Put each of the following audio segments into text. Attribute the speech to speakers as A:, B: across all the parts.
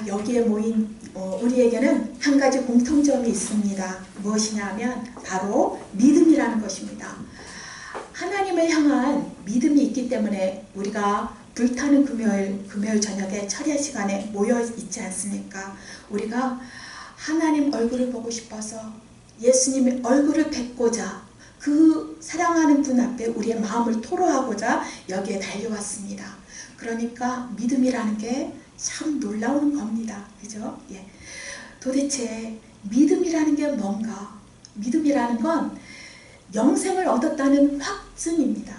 A: 여기에 모인 우리에게는 한 가지 공통점이 있습니다. 무엇이냐면 바로 믿음이라는 것입니다. 하나님을 향한 믿음이 있기 때문에 우리가 불타는 금요일 저녁에 철야 시간에 모여 있지 않습니까? 우리가 하나님 얼굴을 보고 싶어서 예수님의 얼굴을 뵙고자 그 사랑하는 분 앞에 우리의 마음을 토로하고자 여기에 달려왔습니다. 그러니까 믿음이라는 게 참 놀라운 겁니다. 그죠? 예. 도대체 믿음이라는 게 뭔가? 믿음이라는 건 영생을 얻었다는 확증입니다.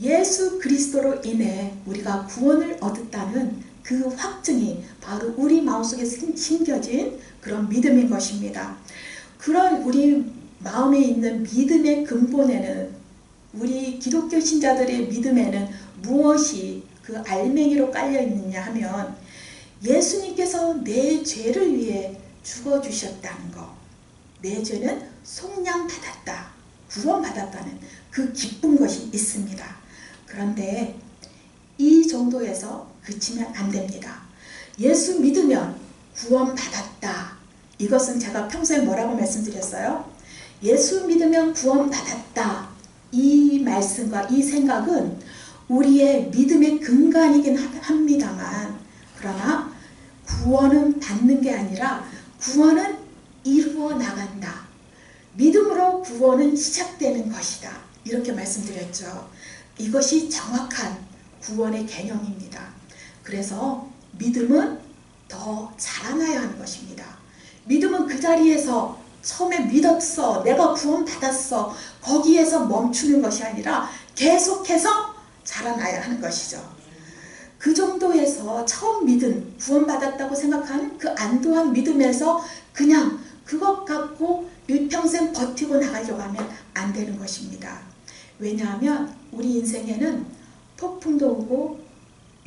A: 예수 그리스도로 인해 우리가 구원을 얻었다는 그 확증이 바로 우리 마음속에 심겨진 그런 믿음인 것입니다. 그런 우리 마음에 있는 믿음의 근본에는, 우리 기독교 신자들의 믿음에는 무엇이 그 알맹이로 깔려 있느냐 하면 예수님께서 내 죄를 위해 죽어주셨다는 것, 내 죄는 속량받았다, 구원받았다는 그 기쁜 것이 있습니다. 그런데 이 정도에서 그치면 안 됩니다. 예수 믿으면 구원받았다. 이것은 제가 평소에 뭐라고 말씀드렸어요? 예수 믿으면 구원받았다. 이 말씀과 이 생각은 우리의 믿음의 근간이긴 합니다만, 그러나 구원은 받는 게 아니라 구원은 이루어 나간다. 믿음으로 구원은 시작되는 것이다. 이렇게 말씀드렸죠. 이것이 정확한 구원의 개념입니다. 그래서 믿음은 더 자라나야 하는 것입니다. 믿음은 그 자리에서 처음에 믿었어, 내가 구원받았어, 거기에서 멈추는 것이 아니라 계속해서 자라나야 하는 것이죠. 그 정도에서 처음 믿은, 구원받았다고 생각하는 그 안도한 믿음에서 그냥 그것 갖고 일평생 버티고 나가려고 하면 안 되는 것입니다. 왜냐하면 우리 인생에는 폭풍도 오고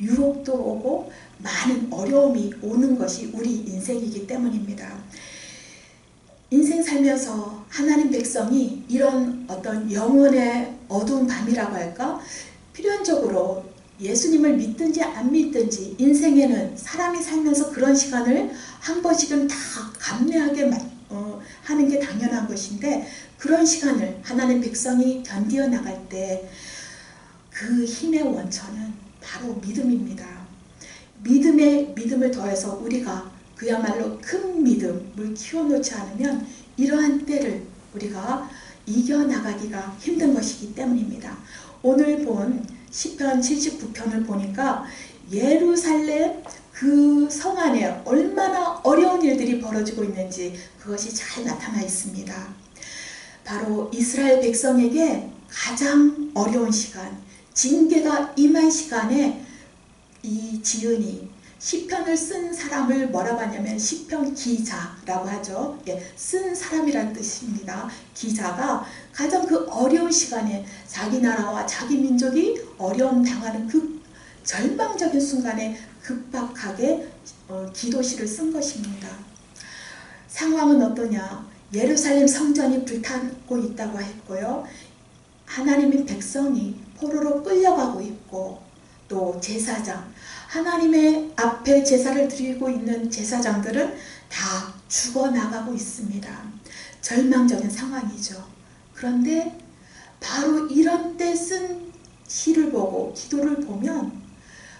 A: 유혹도 오고 많은 어려움이 오는 것이 우리 인생이기 때문입니다. 인생 살면서 하나님 백성이 이런 어떤 영혼의 어두운 밤이라고 할까? 필연적으로 예수님을 믿든지 안 믿든지 인생에는 사람이 살면서 그런 시간을 한 번씩은 다 감내하게 하는 게 당연한 것인데, 그런 시간을 하나님 백성이 견디어 나갈 때 그 힘의 원천은 바로 믿음입니다. 믿음을 더해서 우리가 그야말로 큰 믿음을 키워놓지 않으면 이러한 때를 우리가 이겨나가기가 힘든 것이기 때문입니다. 오늘 본 시편 79편을 보니까 예루살렘 그 성 안에 얼마나 어려운 일들이 벌어지고 있는지 그것이 잘 나타나 있습니다. 바로 이스라엘 백성에게 가장 어려운 시간, 징계가 임한 시간에 이 지은이 시편을 쓴 사람을 뭐라고 하냐면 시편 기자라고 하죠. 예, 쓴 사람이라는 뜻입니다. 기자가 가장 그 어려운 시간에 자기 나라와 자기 민족이 어려움 당하는 그 절망적인 순간에 급박하게 기도시를 쓴 것입니다. 상황은 어떠냐? 예루살렘 성전이 불타고 있다고 했고요. 하나님의 백성이 포로로 끌려가고 있고, 또 제사장, 하나님의 앞에 제사를 드리고 있는 제사장들은 다 죽어나가고 있습니다. 절망적인 상황이죠. 그런데 바로 이런 때 쓴 시를 보고 기도를 보면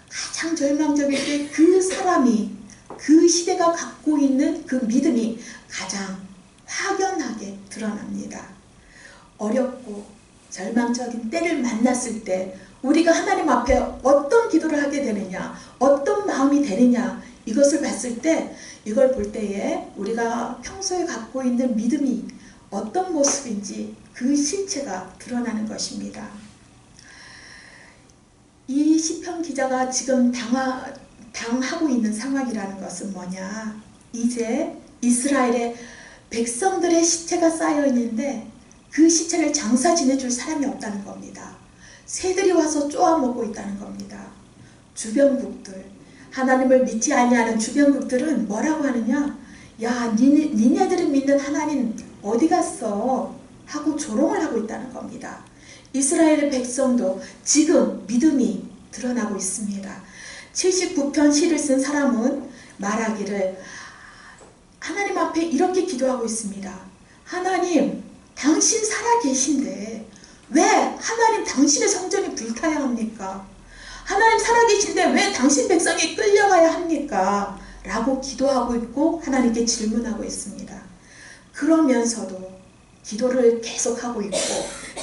A: 가장 절망적일 때 그 사람이, 그 시대가 갖고 있는 그 믿음이 가장 확연하게 드러납니다. 어렵고 절망적인 때를 만났을 때 우리가 하나님 앞에 어떤 기도를 하게 되느냐, 어떤 마음이 되느냐, 이것을 봤을 때, 이걸 볼 때에 우리가 평소에 갖고 있는 믿음이 어떤 모습인지 그 실체가 드러나는 것입니다. 이 시편 기자가 지금 당하고 있는 상황이라는 것은 뭐냐? 이제 이스라엘의 백성들의 시체가 쌓여 있는데 그 시체를 장사 지내줄 사람이 없다는 겁니다. 새들이 와서 쪼아먹고 있다는 겁니다. 주변국들, 하나님을 믿지 아니하는 주변국들은 뭐라고 하느냐? 야, 니네들이 믿는 하나님 어디 갔어? 하고 조롱을 하고 있다는 겁니다. 이스라엘의 백성도 지금 믿음이 드러나고 있습니다. 79편 시를 쓴 사람은 말하기를 하나님 앞에 이렇게 기도하고 있습니다. 하나님, 당신 살아계신데 왜 하나님 당신의 성전이 불타야 합니까? 하나님 살아계신데 왜 당신 백성이 끌려가야 합니까? 라고 기도하고 있고 하나님께 질문하고 있습니다. 그러면서도 기도를 계속하고 있고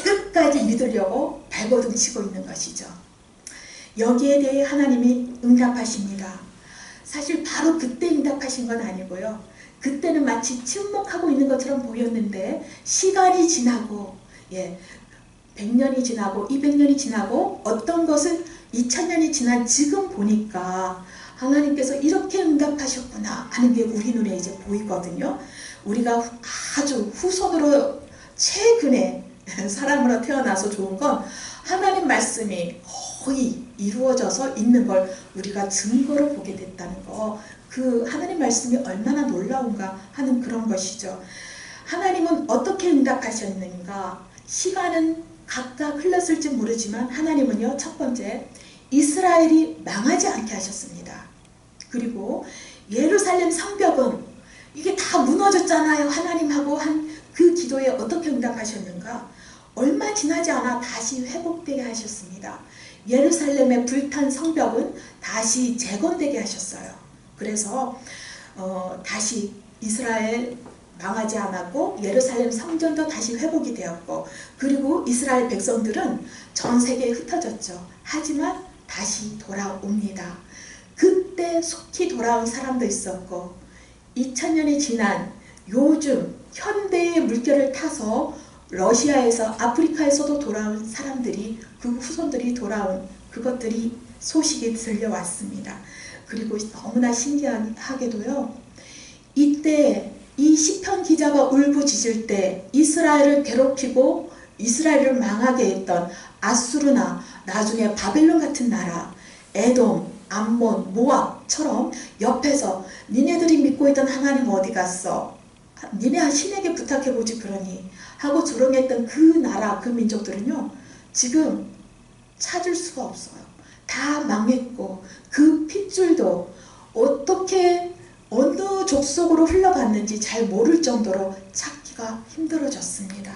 A: 끝까지 믿으려고 발버둥 치고 있는 것이죠. 여기에 대해 하나님이 응답하십니다. 사실 바로 그때 응답하신 건 아니고요. 그때는 마치 침묵하고 있는 것처럼 보였는데 시간이 지나고 100년이 지나고 200년이 지나고 어떤 것은 2000년이 지난 지금 보니까 하나님께서 이렇게 응답하셨구나 하는 게 우리 눈에 이제 보이거든요. 우리가 아주 후손으로 최근에 사람으로 태어나서 좋은 건 하나님 말씀이 거의 이루어져서 있는 걸 우리가 증거로 보게 됐다는 거, 그 하나님 말씀이 얼마나 놀라운가 하는 그런 것이죠. 하나님은 어떻게 응답하셨는가? 시간은 각각 흘렀을지 모르지만 하나님은요, 첫 번째 이스라엘이 망하지 않게 하셨습니다. 그리고 예루살렘 성벽은 이게 다 무너졌잖아요. 하나님하고 한 그 기도에 어떻게 응답하셨는가? 얼마 지나지 않아 다시 회복되게 하셨습니다. 예루살렘의 불탄 성벽은 다시 재건되게 하셨어요. 그래서 다시 이스라엘 망하지 않았고 예루살렘 성전도 다시 회복이 되었고, 그리고 이스라엘 백성들은 전 세계에 흩어졌죠. 하지만 다시 돌아옵니다. 그때 속히 돌아온 사람도 있었고 2000년이 지난 요즘 현대의 물결을 타서 러시아에서 아프리카에서도 돌아온 사람들이, 그 후손들이 돌아온 그것들이 소식이 들려왔습니다. 그리고 너무나 신기하게도요, 이때 이 시편 기자가 울부짖을 때 이스라엘을 괴롭히고 이스라엘을 망하게 했던 아수르나 나중에 바벨론 같은 나라, 에돔, 암몬, 모압처럼 옆에서 니네들이 믿고 있던 하나님 어디 갔어? 니네 신에게 부탁해보지 그러니 하고 조롱했던 그 나라, 그 민족들은요, 지금 찾을 수가 없어요. 다 망했고 그 핏줄도 어떻게 어느 족속으로 흘러갔는지 잘 모를 정도로 찾기가 힘들어졌습니다.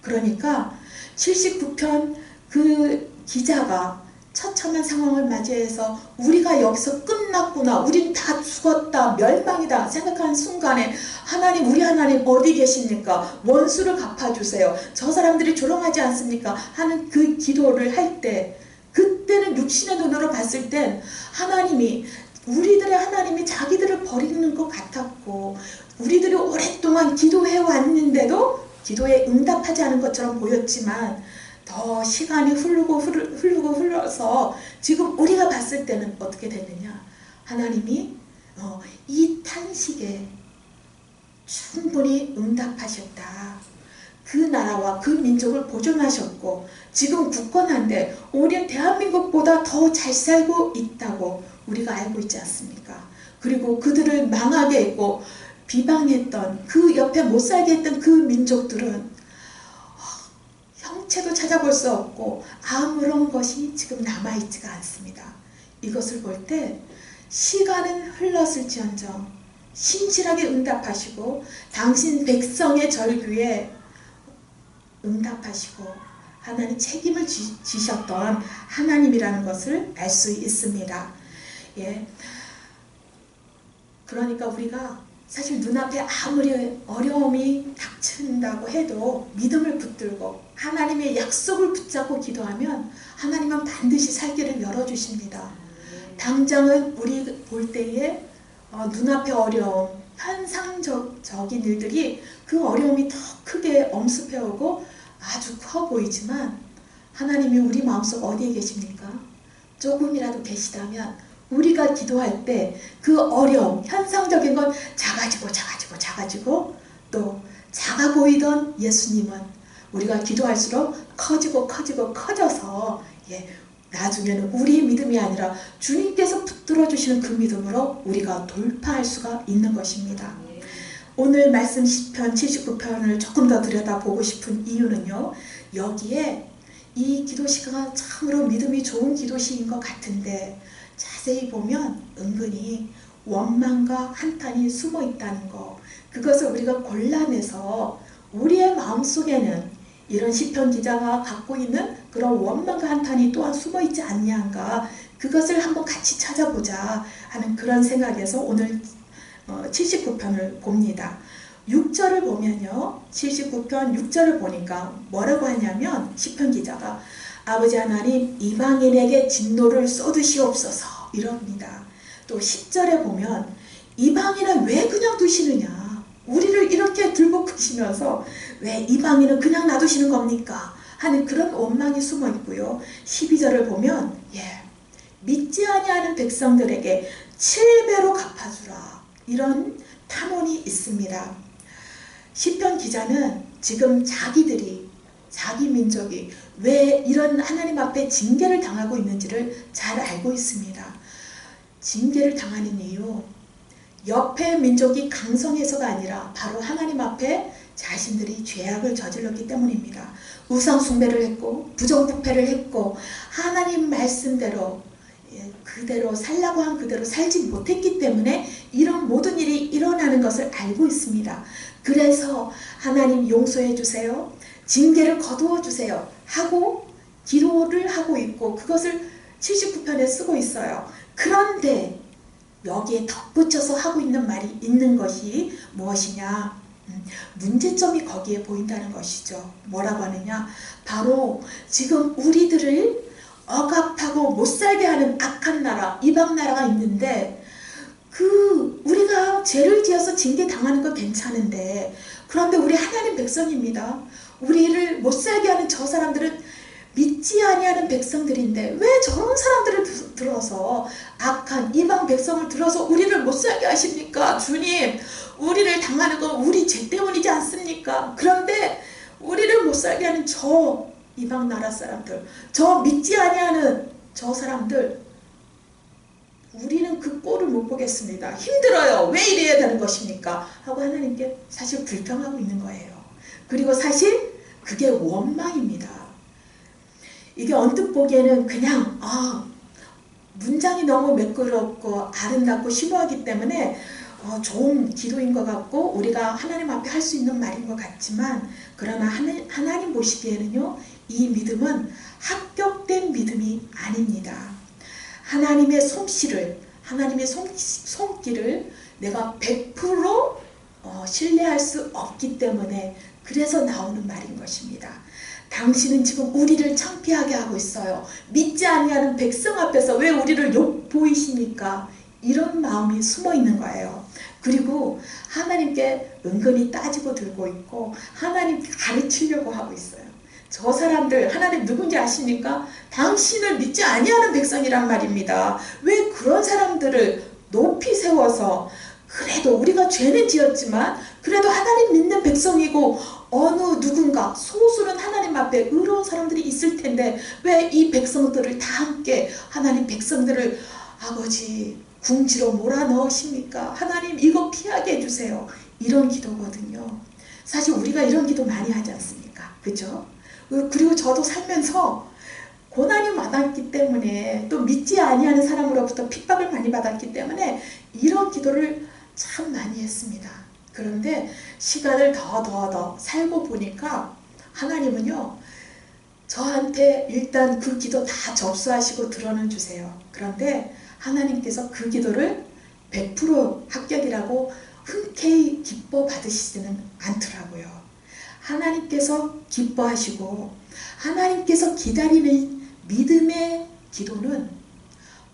A: 그러니까 79편 그 기자가 처참한 상황을 맞이해서 우리가 여기서 끝났구나, 우린 다 죽었다, 멸망이다 생각하는 순간에 하나님, 우리 하나님 어디 계십니까? 원수를 갚아주세요. 저 사람들이 조롱하지 않습니까? 하는 그 기도를 할 때, 그때는 육신의 눈으로 봤을 땐 하나님이, 우리들의 하나님이 자기들을 버리는 것 같았고 우리들이 오랫동안 기도해 왔는데도 기도에 응답하지 않은 것처럼 보였지만 더 시간이 흘러서 지금 우리가 봤을 때는 어떻게 됐느냐? 하나님이 이 탄식에 충분히 응답하셨다. 그 나라와 그 민족을 보존하셨고 지금 굳건한데 우리는 대한민국보다 더 잘 살고 있다고 우리가 알고 있지 않습니까? 그리고 그들을 망하게 했고 비방했던, 그 옆에 못 살게 했던 그 민족들은 형체도 찾아볼 수 없고 아무런 것이 지금 남아있지가 않습니다. 이것을 볼 때 시간은 흘렀을지언정 신실하게 응답하시고 당신 백성의 절규에 응답하시고 하나님 책임을 지셨던 하나님이라는 것을 알 수 있습니다. 예. 그러니까 우리가 사실 눈앞에 아무리 어려움이 닥친다고 해도 믿음을 붙들고 하나님의 약속을 붙잡고 기도하면 하나님은 반드시 살 길을 열어주십니다. 당장은 우리 볼 때에 눈앞의 어려움, 현상적인 일들이 그 어려움이 더 크게 엄습해오고 아주 커 보이지만 하나님이 우리 마음속 어디에 계십니까? 조금이라도 계시다면 우리가 기도할 때 그 어려움, 현상적인 건 작아지고 또 작아 보이던 예수님은 우리가 기도할수록 커져서 나중에는 우리의 믿음이 아니라 주님께서 붙들어 주시는 그 믿음으로 우리가 돌파할 수가 있는 것입니다. 오늘 말씀 시편 79편을 조금 더 들여다보고 싶은 이유는요, 여기에 이 기도시가 참으로 믿음이 좋은 기도시인 것 같은데 자세히 보면 은근히 원망과 한탄이 숨어 있다는 거, 그것을 우리가 골라내서 우리의 마음속에는 이런 시편 기자가 갖고 있는 그런 원망과 한탄이 또한 숨어 있지 않냐인가, 그것을 한번 같이 찾아보자 하는 그런 생각에서 오늘 79편을 봅니다. 6절을 보면요, 79편 6절을 보니까 뭐라고 하냐면 시편 기자가 아버지 하나님 이방인에게 진노를 쏟으시옵소서 이럽니다. 또 10절에 보면 이방인은 왜 그냥 두시느냐, 우리를 이렇게 들볶으시면서 왜 이방인은 그냥 놔두시는 겁니까 하는 그런 원망이 숨어 있고요. 12절을 보면 믿지 아니하는 백성들에게 7배로 갚아주라, 이런 탄원이 있습니다. 시편 기자는 지금 자기 민족이 왜 이런 하나님 앞에 징계를 당하고 있는지를 잘 알고 있습니다. 징계를 당하는 이유, 옆의 민족이 강성해서가 아니라 바로 하나님 앞에 자신들이 죄악을 저질렀기 때문입니다. 우상 숭배를 했고 부정부패를 했고 하나님 말씀대로 그대로 살라고 한 그대로 살지 못했기 때문에 이런 모든 일이 일어나는 것을 알고 있습니다. 그래서 하나님 용서해 주세요, 징계를 거두어 주세요 하고 기도를 하고 있고 그것을 79편에 쓰고 있어요. 그런데 여기에 덧붙여서 하고 있는 말이 있는 것이 무엇이냐, 문제점이 거기에 보인다는 것이죠. 뭐라고 하느냐, 바로 지금 우리들을 억압하고 못살게 하는 악한 나라, 이방 나라가 있는데 우리가 죄를 지어서 징계 당하는 건 괜찮은데, 그런데 우리 하나님 백성입니다. 우리를 못살게 하는 저 사람들은 믿지 아니하는 백성들인데 왜 저런 사람들을 들어서, 악한 이방 백성을 들어서 우리를 못살게 하십니까? 주님, 우리를 당하는 건 우리 죄 때문이지 않습니까? 그런데 우리를 못살게 하는 저 이방 나라 사람들, 저 믿지 아니하는 저 사람들, 우리는 그 꼴을 못 보겠습니다. 힘들어요. 왜 이래야 되는 것입니까? 하고 하나님께 사실 불평하고 있는 거예요. 그리고 사실 그게 원망입니다. 이게 언뜻 보기에는 그냥 문장이 너무 매끄럽고 아름답고 심오하기 때문에 좋은 기도인 것 같고 우리가 하나님 앞에 할 수 있는 말인 것 같지만, 그러나 하나님 보시기에는요, 이 믿음은 합격된 믿음이 아닙니다. 하나님의 솜씨를, 하나님의 손길을 내가 100% 신뢰할 수 없기 때문에 그래서 나오는 말인 것입니다. 당신은 지금 우리를 창피하게 하고 있어요. 믿지 아니하는 백성 앞에서 왜 우리를 욕보이십니까? 이런 마음이 숨어 있는 거예요. 그리고 하나님께 은근히 따지고 들고 있고 하나님 가르치려고 하고 있어요. 저 사람들 하나님 누군지 아십니까? 당신을 믿지 아니하는 백성이란 말입니다. 왜 그런 사람들을 높이 세워서, 그래도 우리가 죄는 지었지만 그래도 하나님 믿는 백성이고 어느 누군가 소수는 하나님 앞에 의로운 사람들이 있을 텐데 왜 이 백성들을 다 함께 하나님 백성들을 아버지 궁지로 몰아넣으십니까? 하나님 이거 피하게 해주세요. 이런 기도거든요. 사실 우리가 이런 기도 많이 하지 않습니까? 그죠? 그리고 저도 살면서 고난이 많았기 때문에, 또 믿지 아니하는 사람으로부터 핍박을 많이 받았기 때문에 이런 기도를 참 많이 했습니다. 그런데 시간을 더 살고 보니까 하나님은요, 저한테 일단 그 기도 다 접수하시고 들어는 주세요. 그런데 하나님께서 그 기도를 100% 합격이라고 흔쾌히 기뻐 받으시지는 않더라고요. 하나님께서 기뻐하시고 하나님께서 기다리는 믿음의 기도는,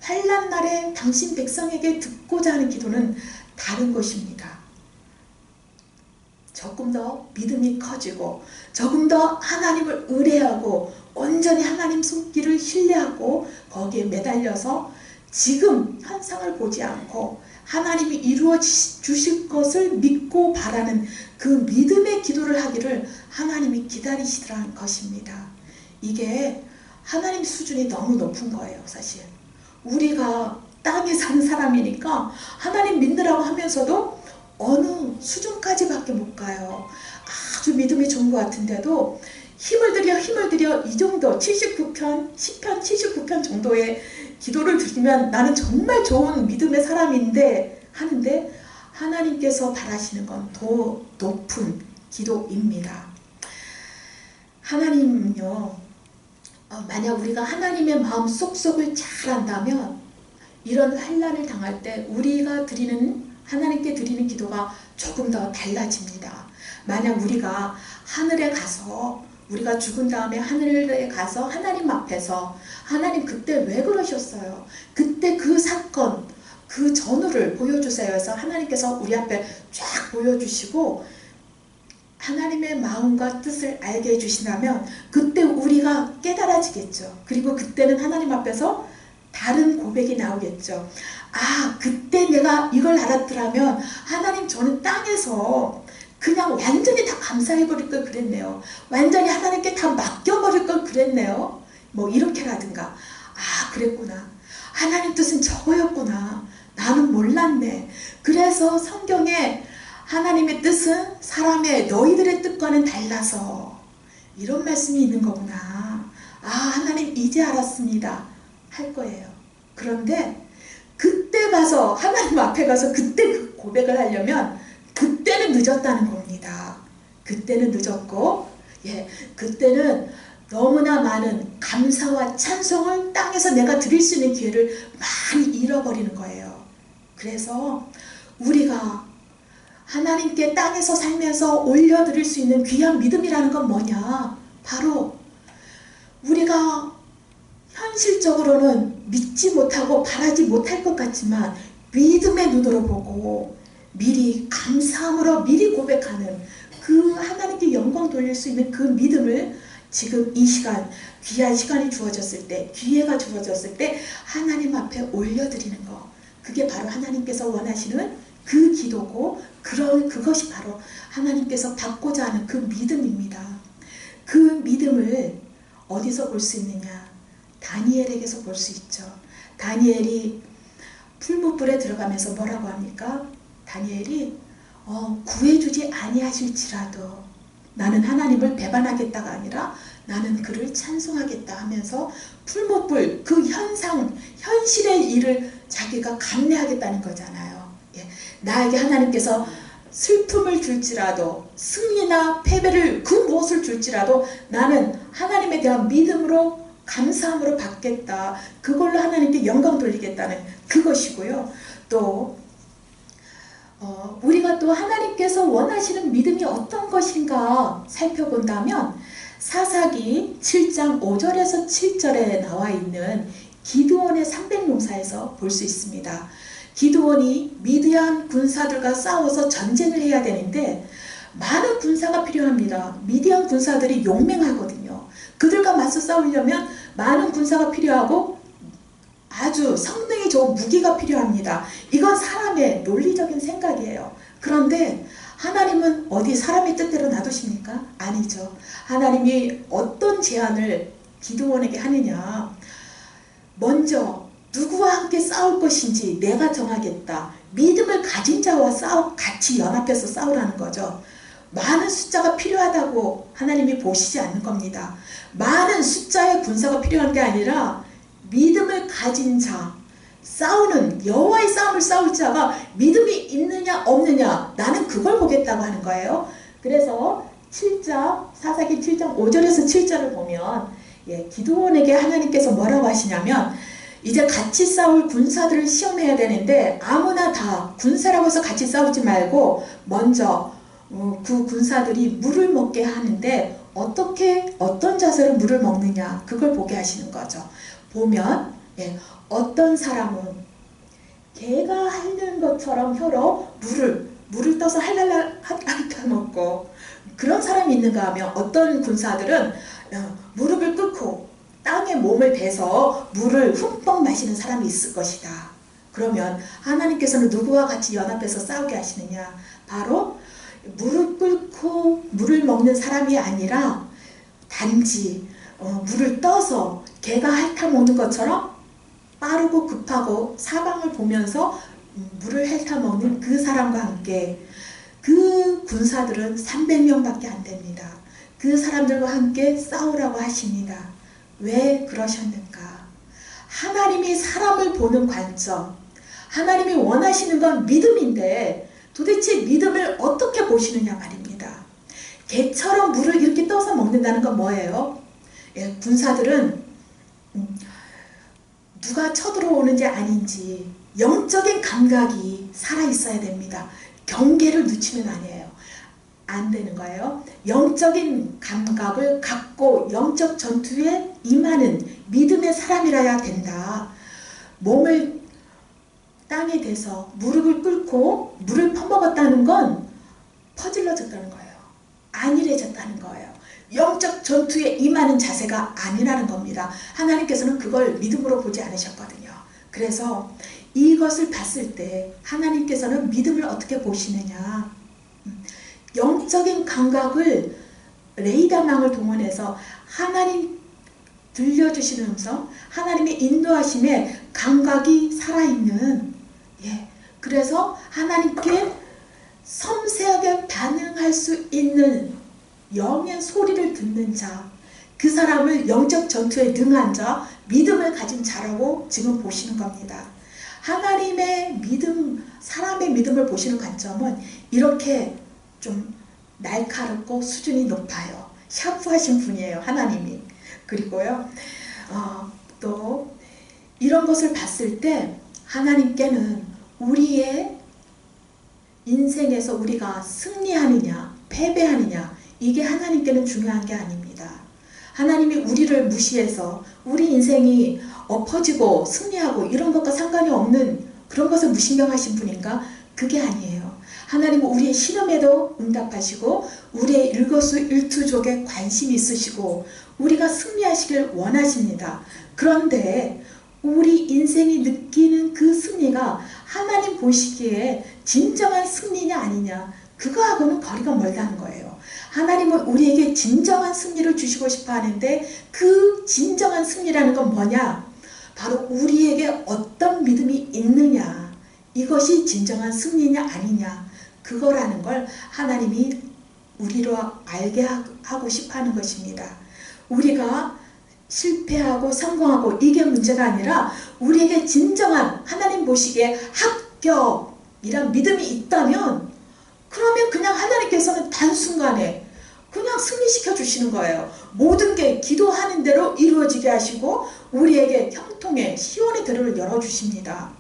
A: 환난 날에 당신 백성에게 듣고자 하는 기도는 다른 것입니다. 조금 더 믿음이 커지고 조금 더 하나님을 의뢰하고 온전히 하나님 손길을 신뢰하고 거기에 매달려서 지금 현상을 보지 않고 하나님이 이루어 주실 것을 믿고 바라는 그 믿음의 기도를 하기를 하나님이 기다리시더라는 것입니다. 이게 하나님 수준이 너무 높은 거예요. 사실 우리가 땅에 사는 사람이니까 하나님 믿느라고 하면서도 어느 수준까지밖에 못 가요. 아주 믿음이 좋은 것 같은데도 힘을 들여 이 정도 79편 10편 79편 정도의 기도를 드리면 나는 정말 좋은 믿음의 사람인데 하는데 하나님께서 바라시는 건 더 높은 기도입니다. 하나님은요, 만약 우리가 하나님의 마음 쏙쏙을 잘 안다면 이런 환난을 당할 때 우리가 하나님께 드리는 기도가 조금 더 달라집니다. 만약 우리가 하늘에 가서, 우리가 죽은 다음에 하늘에 가서 하나님 앞에서 하나님 그때 왜 그러셨어요? 그때 그 사건, 그 전후를 보여주세요 해서 하나님께서 우리 앞에 쫙 보여주시고 하나님의 마음과 뜻을 알게 해주신다면 그때 우리가 깨달아지겠죠. 그리고 그때는 하나님 앞에서 다른 고백이 나오겠죠. 아, 그때 내가 이걸 알았더라면 하나님, 저는 땅에서 그냥 완전히 다 감사해버릴 걸 그랬네요. 완전히 하나님께 다 맡겨버릴 걸 그랬네요. 뭐 이렇게라든가, 아, 그랬구나. 하나님 뜻은 저거였구나. 나는 몰랐네. 그래서 성경에 하나님의 뜻은 사람의 너희들의 뜻과는 달라서 이런 말씀이 있는 거구나. 아, 하나님 이제 알았습니다. 할 거예요. 그런데 그때 가서 하나님 앞에 가서 그때 그 고백을 하려면 그때는 늦었다는 겁니다. 그때는 늦었고, 그때는 너무나 많은 감사와 찬송을 땅에서 내가 드릴 수 있는 기회를 많이 잃어버리는 거예요. 그래서 우리가 하나님께 땅에서 살면서 올려드릴 수 있는 귀한 믿음이라는 건 뭐냐? 바로 우리가 현실적으로는 믿지 못하고 바라지 못할 것 같지만 믿음의 눈으로 보고 미리 감사함으로 미리 고백하는 그 하나님께 영광 돌릴 수 있는 그 믿음을 지금 이 시간, 귀한 시간이 주어졌을 때, 기회가 주어졌을 때 하나님 앞에 올려드리는 거, 그게 바로 하나님께서 원하시는 그 기도고, 그것이 바로 하나님께서 받고자 하는 그 믿음입니다. 그 믿음을 어디서 볼 수 있느냐? 다니엘에게서 볼 수 있죠. 다니엘이 풀무불에 들어가면서 뭐라고 합니까? 다니엘이 구해주지 아니하실지라도 나는 하나님을 배반하겠다가 아니라 나는 그를 찬송하겠다 하면서 풀무불, 그 현실의 일을 자기가 감내하겠다는 거잖아요. 나에게 하나님께서 슬픔을 줄지라도, 승리나 패배를 그 무엇을 줄지라도 나는 하나님에 대한 믿음으로, 감사함으로 받겠다. 그걸로 하나님께 영광 돌리겠다는 그것이고요. 또 우리가 또 하나님께서 원하시는 믿음이 어떤 것인가 살펴본다면 사사기 7장 5절에서 7절에 나와 있는 기드온의 300용사에서 볼 수 있습니다. 기드온이 미디안 군사들과 싸워서 전쟁을 해야 되는데 많은 군사가 필요합니다. 미디안 군사들이 용맹하거든요. 그들과 맞서 싸우려면 많은 군사가 필요하고 아주 성능이 좋은 무기가 필요합니다. 이건 사람의 논리적인 생각이에요. 그런데 하나님은 어디 사람의 뜻대로 놔두십니까? 아니죠. 하나님이 어떤 제안을 기드온에게 하느냐. 먼저 누구와 함께 싸울 것인지 내가 정하겠다. 믿음을 가진 자와 같이 연합해서 싸우라는 거죠. 많은 숫자가 필요하다고 하나님이 보시지 않는 겁니다. 많은 숫자의 군사가 필요한 게 아니라 믿음을 가진 자, 싸우는 여호와의 싸움을 싸울 자가 믿음이 있느냐 없느냐, 나는 그걸 보겠다고 하는 거예요. 그래서 사사기 7장 5절에서 7절을 보면 기드온에게 하나님께서 뭐라고 하시냐면 이제 같이 싸울 군사들을 시험해야 되는데 아무나 다 군사라고 해서 같이 싸우지 말고 먼저 그 군사들이 물을 먹게 하는데 어떤 자세로 물을 먹느냐, 그걸 보게 하시는 거죠. 보면 어떤 사람은 개가 핥는 것처럼 혀로 물을 떠서 할랄랄 먹고, 그런 사람이 있는가 하면 어떤 군사들은 무릎을 꿇고 땅에 몸을 대서 물을 흠뻑 마시는 사람이 있을 것이다. 그러면 하나님께서는 누구와 같이 연합해서 싸우게 하시느냐? 바로 무릎 꿇고 물을 먹는 사람이 아니라 단지 물을 떠서 개가 핥아먹는 것처럼 빠르고 급하고 사방을 보면서 물을 핥아먹는 그 사람과 함께, 그 군사들은 300명밖에 안 됩니다. 그 사람들과 함께 싸우라고 하십니다. 왜 그러셨는가? 하나님이 사람을 보는 관점, 하나님이 원하시는 건 믿음인데 도대체 믿음을 어떻게 보시느냐 말입니다. 개처럼 물을 이렇게 떠서 먹는다는 건 뭐예요? 예, 군사들은 누가 쳐들어오는지 아닌지 영적인 감각이 살아있어야 됩니다. 경계를 늦추면 아니에요. 안 되는 거예요. 영적인 감각을 갖고 영적 전투에 임하는 믿음의 사람이라야 된다. 몸을 땅에 대서 무릎을 꿇고 물을 퍼먹었다는 건 퍼질러졌다는 거예요. 안일해졌다는 거예요. 영적 전투에 임하는 자세가 아니라는 겁니다. 하나님께서는 그걸 믿음으로 보지 않으셨거든요. 그래서 이것을 봤을 때 하나님께서는 믿음을 어떻게 보시느냐. 영적인 감각을 레이더망을 동원해서 하나님 들려주시는 음성, 하나님의 인도하심에 감각이 살아있는, 그래서 하나님께 섬세하게 반응할 수 있는 영의 소리를 듣는 자, 그 사람을 영적 전투에 능한 자, 믿음을 가진 자라고 지금 보시는 겁니다. 하나님의 믿음, 사람의 믿음을 보시는 관점은 이렇게 좀 날카롭고 수준이 높아요. 샤프하신 분이에요, 하나님이. 그리고요, 또 이런 것을 봤을 때 하나님께는 우리의 인생에서 우리가 승리하느냐 패배하느냐, 이게 하나님께는 중요한 게 아닙니다. 하나님이 우리를 무시해서 우리 인생이 엎어지고 승리하고 이런 것과 상관이 없는 그런 것을 무신경하신 분인가? 그게 아니에요. 하나님은 우리의 신음에도 응답하시고 우리의 일거수일투족에 관심이 있으시고 우리가 승리하시길 원하십니다. 그런데 우리 인생이 느끼는 그 승리가 하나님 보시기에 진정한 승리냐 아니냐, 그거하고는 거리가 멀다는 거예요. 하나님은 우리에게 진정한 승리를 주시고 싶어 하는데 그 진정한 승리라는 건 뭐냐? 바로 우리에게 어떤 믿음이 있느냐, 이것이 진정한 승리냐 아니냐, 그거라는 걸 하나님이 우리로 알게 하고 싶어 하는 것입니다. 우리가 실패하고 성공하고 이게 문제가 아니라 우리에게 진정한 하나님 보시기에 합격이란 믿음이 있다면, 그러면 그냥 하나님께서는 단순간에 그냥 승리시켜 주시는 거예요. 모든 게 기도하는 대로 이루어지게 하시고 우리에게 형통의 시온의 대로를 열어주십니다.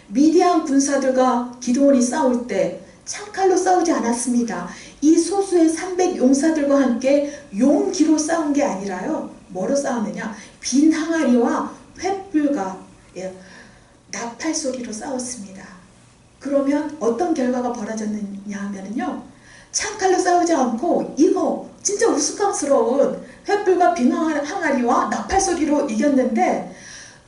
A: 미디안 군사들과 기드온이 싸울 때 창칼로 싸우지 않았습니다. 이 소수의 300 용사들과 함께 용기로 싸운 게 아니라요, 뭐로 싸웠느냐? 빈 항아리와 횃불과 나팔 소리로 싸웠습니다. 그러면 어떤 결과가 벌어졌느냐 하면요, 창칼로 싸우지 않고 이거 진짜 우스꽝스러운 횃불과 빈 항아리와 나팔 소리로 이겼는데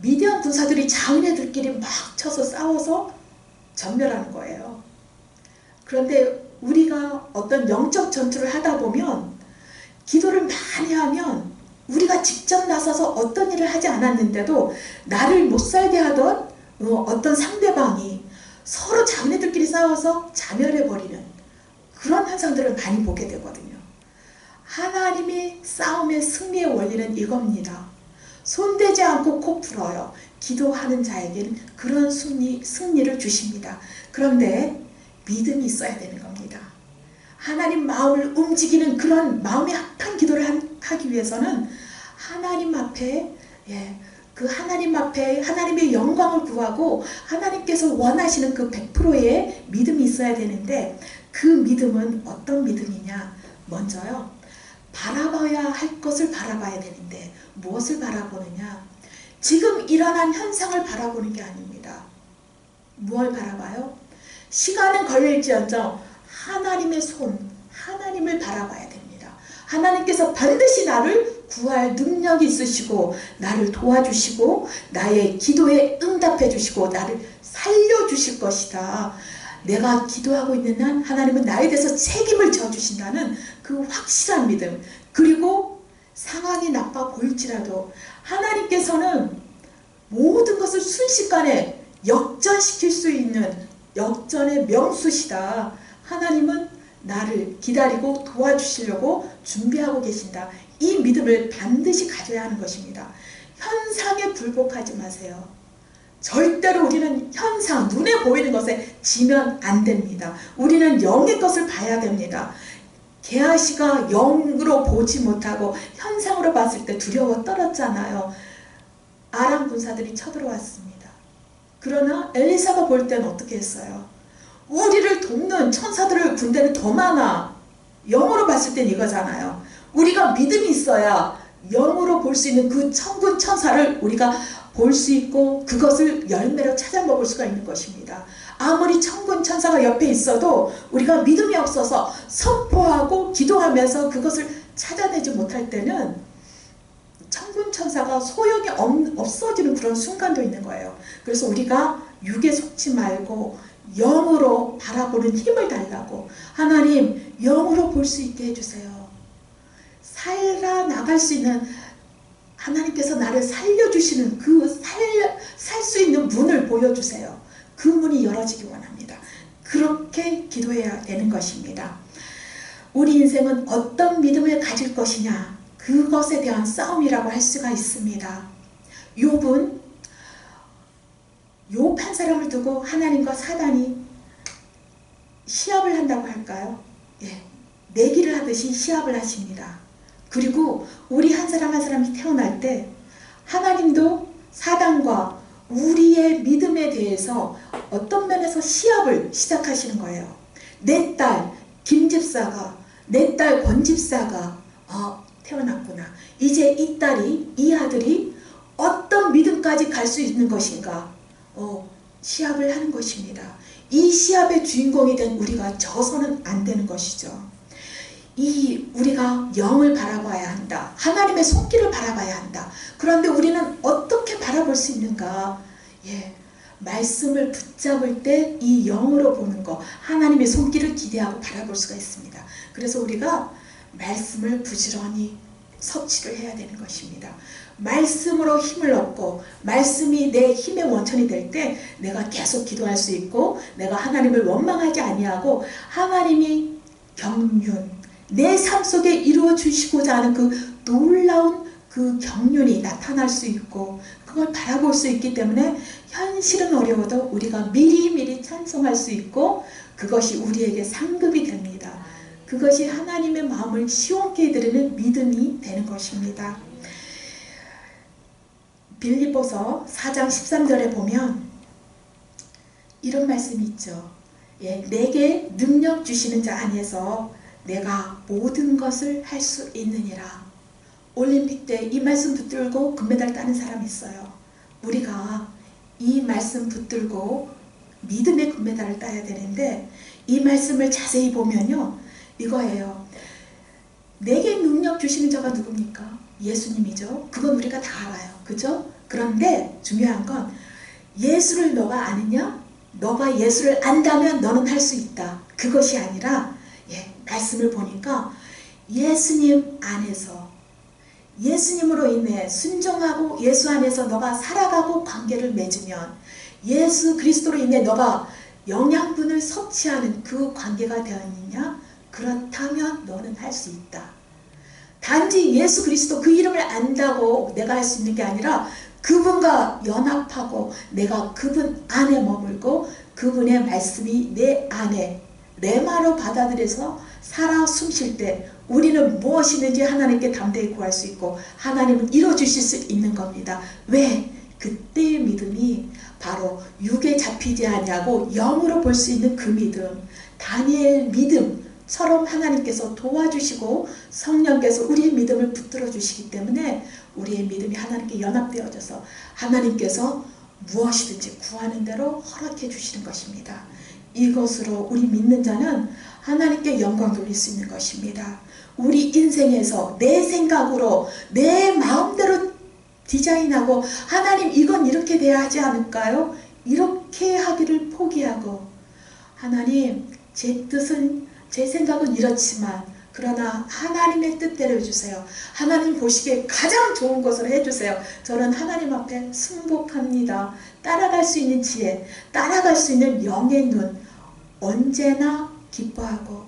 A: 미디안 군사들이 자기네들끼리 막 쳐서 싸워서 전멸하는 거예요. 그런데 우리가 어떤 영적 전투를 하다 보면, 기도를 많이 하면 우리가 직접 나서서 어떤 일을 하지 않았는데도 나를 못살게 하던 어떤 상대방이 서로 자기네들끼리 싸워서 자멸해버리는 그런 현상들을 많이 보게 되거든요. 하나님이 싸움의 승리의 원리는 이겁니다. 손대지 않고 코 풀어요. 기도하는 자에게는 그런 승리를 주십니다. 그런데 믿음이 있어야 되는 겁니다. 하나님 마음을 움직이는 그런 마음의 합한 기도를 하기 위해서는 하나님 앞에 그 하나님 앞에 하나님의 영광을 구하고 하나님께서 원하시는 그 100%의 믿음이 있어야 되는데, 그 믿음은 어떤 믿음이냐? 먼저요, 바라봐야 할 것을 바라봐야 되는데 무엇을 바라보느냐? 지금 일어난 현상을 바라보는 게 아닙니다. 무엇을 바라봐요? 시간은 걸릴지언정 하나님의 손, 하나님을 바라봐야 됩니다. 하나님께서 반드시 나를 구할 능력이 있으시고 나를 도와주시고 나의 기도에 응답해 주시고 나를 살려주실 것이다. 내가 기도하고 있는 한 하나님은 나에 대해서 책임을 져주신다는 그 확실한 믿음, 그리고 상황이 나빠 보일지라도 하나님께서는 모든 것을 순식간에 역전시킬 수 있는 역전의 명수시다. 하나님은 나를 기다리고 도와주시려고 준비하고 계신다. 이 믿음을 반드시 가져야 하는 것입니다. 현상에 굴복하지 마세요. 절대로 우리는 현상, 눈에 보이는 것에 지면 안 됩니다. 우리는 영의 것을 봐야 됩니다. 게하시가 영으로 보지 못하고 현상으로 봤을 때 두려워 떨었잖아요. 아람 군사들이 쳐들어왔습니다. 그러나 엘리사가 볼 때는 어떻게 했어요? 우리를 돕는 천사들을 군대는 더 많아. 영으로 봤을 땐 이거잖아요. 우리가 믿음이 있어야 영으로 볼 수 있는 그 천군 천사를 우리가 볼 수 있고 그것을 열매로 찾아 먹을 수가 있는 것입니다. 아무리 천군 천사가 옆에 있어도 우리가 믿음이 없어서 선포하고 기도하면서 그것을 찾아내지 못할 때는 천군 천사가 소용이 없어지는 그런 순간도 있는 거예요. 그래서 우리가 육에 속지 말고 영으로 바라보는 힘을 달라고, 하나님 영으로 볼 수 있게 해주세요. 살아나갈 수 있는, 하나님께서 나를 살려주시는 그 살 수 있는 문을 보여주세요. 그 문이 열어지기 원합니다. 그렇게 기도해야 되는 것입니다. 우리 인생은 어떤 믿음을 가질 것이냐, 그것에 대한 싸움이라고 할 수가 있습니다. 욥은 욥 한 사람을 두고 하나님과 사단이 시합을 한다고 할까요? 예, 내기를 하듯이 시합을 하십니다. 그리고 우리 한 사람 한 사람이 태어날 때 하나님도 사단과 우리의 믿음에 대해서 어떤 면에서 시합을 시작하시는 거예요. 내 딸 김집사가, 내 딸 권집사가 태어났구나. 이제 이 딸이, 이 아들이 어떤 믿음까지 갈 수 있는 것인가, 시합을 하는 것입니다. 이 시합의 주인공이 된 우리가 져서는 안 되는 것이죠. 우리가 영을 바라봐야 한다. 하나님의 손길을 바라봐야 한다. 그런데 우리는 어떻게 바라볼 수 있는가? 예, 말씀을 붙잡을 때 이 영으로 보는 거, 하나님의 손길을 기대하고 바라볼 수가 있습니다. 그래서 우리가 말씀을 부지런히 섭취를 해야 되는 것입니다. 말씀으로 힘을 얻고 말씀이 내 힘의 원천이 될 때 내가 계속 기도할 수 있고, 내가 하나님을 원망하지 아니하고 하나님이 경륜, 내 삶 속에 이루어 주시고자 하는 그 놀라운 그 경륜이 나타날 수 있고 그걸 바라볼 수 있기 때문에 현실은 어려워도 우리가 미리미리 찬송할 수 있고 그것이 우리에게 상급이 됩니다. 그것이 하나님의 마음을 시원케 해드리는 믿음이 되는 것입니다. 빌립보서 4장 13절에 보면 이런 말씀이 있죠. 예, 내게 능력 주시는 자 안에서 내가 모든 것을 할 수 있느니라. 올림픽 때 이 말씀 붙들고 금메달 따는 사람이 있어요. 우리가 이 말씀 붙들고 믿음의 금메달을 따야 되는데, 이 말씀을 자세히 보면요, 이거예요. 내게 능력 주시는 자가 누굽니까? 예수님이죠. 그건 우리가 다 알아요. 그죠? 그런데 중요한 건 예수를 너가 아느냐? 너가 예수를 안다면 너는 할 수 있다. 그것이 아니라, 말씀을 보니까 예수님 안에서, 예수님으로 인해 순종하고 예수 안에서 너가 살아가고 관계를 맺으면, 예수 그리스도로 인해 너가 영양분을 섭취하는 그 관계가 되었느냐? 그렇다면 너는 할 수 있다. 단지 예수 그리스도 그 이름을 안다고 내가 할 수 있는 게 아니라 그분과 연합하고 내가 그분 안에 머물고 그분의 말씀이 내 안에 레마로 받아들여서 살아 숨쉴 때 우리는 무엇이든지 하나님께 담대히 구할 수 있고 하나님은 이루어주실 수 있는 겁니다. 왜? 그때의 믿음이 바로 육에 잡히지 아니하고 영으로 볼 수 있는 그 믿음, 다니엘 믿음처럼 하나님께서 도와주시고 성령께서 우리의 믿음을 붙들어 주시기 때문에 우리의 믿음이 하나님께 연합되어져서 하나님께서 무엇이든지 구하는 대로 허락해 주시는 것입니다. 이것으로 우리 믿는 자는 하나님께 영광 돌릴 수 있는 것입니다. 우리 인생에서 내 생각으로 내 마음대로 디자인하고 하나님 이건 이렇게 돼야 하지 않을까요? 이렇게 하기를 포기하고 하나님 제 뜻은, 제 생각은 이렇지만 그러나 하나님의 뜻대로 해주세요. 하나님 보시기에 가장 좋은 것을 해주세요. 저는 하나님 앞에 승복합니다. 따라갈 수 있는 지혜, 따라갈 수 있는 영의 눈, 언제나 기뻐하고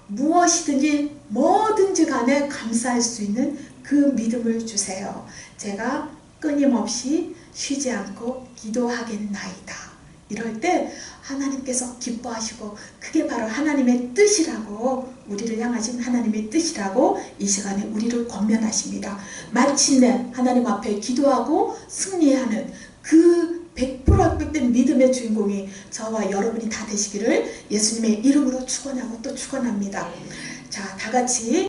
A: 무엇이든지 뭐든지 간에 감사할 수 있는 그 믿음을 주세요. 제가 끊임없이 쉬지 않고 기도하겠나이다. 이럴 때 하나님께서 기뻐하시고 그게 바로 하나님의 뜻이라고, 우리를 향하신 하나님의 뜻이라고 이 시간에 우리를 권면하십니다. 마침내 하나님 앞에 기도하고 승리하는 그 100% 합격된 믿음의 주인공이 저와 여러분이 다 되시기를 예수님의 이름으로 축원하고 또 축원합니다. 자, 다 같이